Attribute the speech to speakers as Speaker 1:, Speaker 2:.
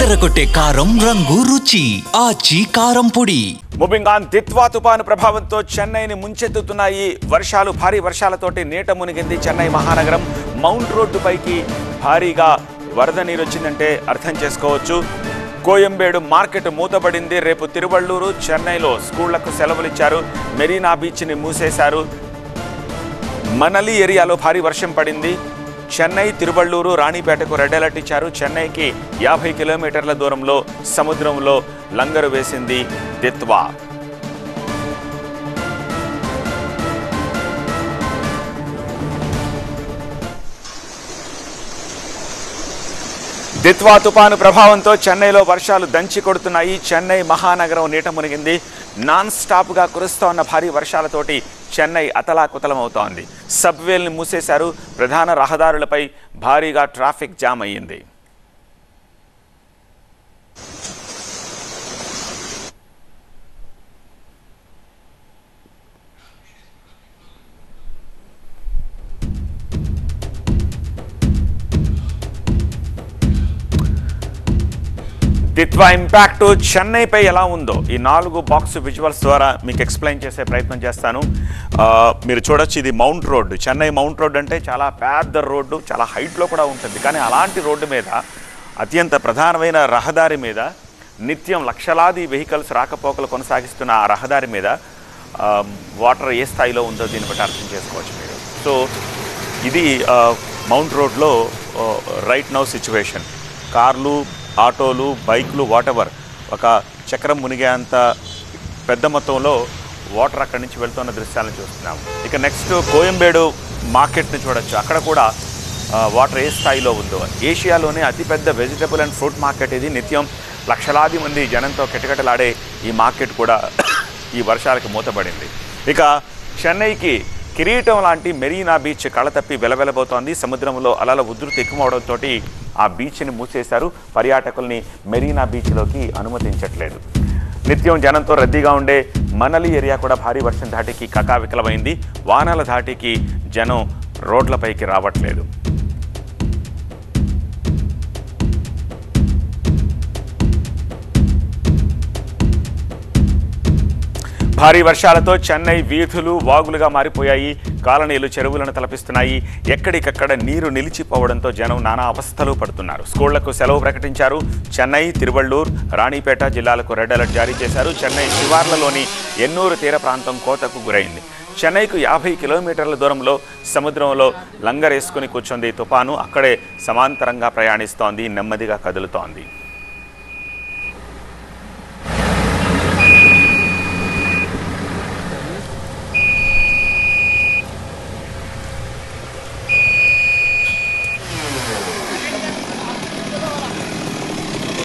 Speaker 1: అదరగొట్టే కారం రంగు రుచి ఆచి కారం పొడి.
Speaker 2: మూవింగ్ ఆన్, దిత్వా తుపాను ప్రభావంతో చెన్నైని ముంచెత్తుతున్నాయి వర్షాలు. భారీ వర్షాలతోటి నీట మునిగింది చెన్నై మహానగరం. మౌంట్ రోడ్డుపైకి భారీగా వరద నీరు వచ్చిందంటే అర్థం చేసుకోవచ్చు. కోయంబేడు మార్కెట్ మూతబడింది. రేపు తిరువళ్ళూరు, చెన్నైలో స్కూళ్లకు సెలవులు ఇచ్చారు. మెరీనా బీచ్ని మూసేశారు. మనలి ఏరియాలో భారీ వర్షం పడింది. చెన్నై, తిరువళ్ళూరు, రాణిపేటకు రెడ్ అలర్ట్ ఇచ్చారు. చెన్నైకి 50 కిలోమీటర్ల దూరంలో సముద్రంలో లంగరు వేసింది దిత్వా. దిత్వా తుపాను ప్రభావంతో చెన్నైలో వర్షాలు దంచి కొడుతున్నాయి. చెన్నై మహానగరం నీట మునిగింది. నాన్ స్టాప్గా కురుస్తోన్న భారీ వర్షాలతోటి చెన్నై అతలాకుతలమవుతోంది. సబ్వేల్ని మూసేశారు. ప్రధాన రహదారులపై భారీగా ట్రాఫిక్ జామ్ అయ్యింది. దిత్వా ఇంపాక్ట్ చెన్నైపై ఎలా ఉందో ఈ 4 బాక్స్ విజువల్స్ ద్వారా మీకు ఎక్స్ప్లెయిన్ చేసే ప్రయత్నం చేస్తాను. మీరు చూడొచ్చు, ఇది mount road. Chennai mount road అంటే చాలా పెద్ద రోడ్డు, చాలా హైట్లో కూడా ఉంటుంది. కానీ అలాంటి రోడ్డు మీద, అత్యంత ప్రధానమైన రహదారి మీద నిత్యం లక్షలాది వెహికల్స్ రాకపోకలు కొనసాగిస్తున్న ఆ రహదారి మీద వాటర్ ఏ స్థాయిలో ఉందో దీన్ని బట్టి అర్థం చేసుకోవచ్చు మీరు. సో ఇది మౌంట్ రోడ్లో రైట్ నౌ సిచ్యువేషన్. కార్లు, ఆటోలు, బైకులు, వాటెవర్ ఒక చక్రం మునిగేంత పెద్ద మొత్తంలో వాటర్ అక్కడి నుంచి వెళ్తున్న దృశ్యాలను చూస్తున్నాము. ఇక నెక్స్ట్ కోయంబేడు మార్కెట్ని చూడొచ్చు. అక్కడ కూడా వాటర్ ఏ స్థాయిలో ఉందో. ఏషియాలోనే అతిపెద్ద వెజిటబుల్ అండ్ ఫ్రూట్ మార్కెట్ ఇది. నిత్యం లక్షలాది మంది జనంతో కిటకిటలాడే ఈ మార్కెట్ కూడా ఈ వర్షాలకి మూతబడింది. ఇక చెన్నైకి కిరీటం లాంటి మెరీనా బీచ్ కళతప్పి వెలవెలబోతోంది. సముద్రంలో అలల ఉధృతి ఎక్కువవడంతో ఆ బీచ్ని మూసేశారు. పర్యాటకుల్ని మెరీనా బీచ్లోకి అనుమతించట్లేదు. నిత్యం జనంతో రద్దీగా ఉండే మనలి ఏరియా కూడా భారీ వర్షం ధాటికి కకావికలమైంది. వానల ధాటికి జనం రోడ్లపైకి రావట్లేదు. భారీ వర్షాలతో చెన్నై వీధులు వాగులుగా మారిపోయాయి. కాలనీలు చెరువులను తలపిస్తున్నాయి. ఎక్కడికక్కడ నీరు నిలిచిపోవడంతో జనం నానా అవస్థలు పడుతున్నారు. స్కూళ్లకు సెలవు ప్రకటించారు. చెన్నై, తిరువళ్ళూరు, రాణిపేట జిల్లాలకు రెడ్ అలర్ట్ జారీ చేశారు. చెన్నై శివార్లలోని ఎన్నూరు తీర ప్రాంతం కోతకు గురైంది. చెన్నైకు 50 కిలోమీటర్ల దూరంలో సముద్రంలో లంగరేసుకుని కూర్చుంది తుపాను. అక్కడే సమాంతరంగా ప్రయాణిస్తోంది, నెమ్మదిగా కదులుతోంది.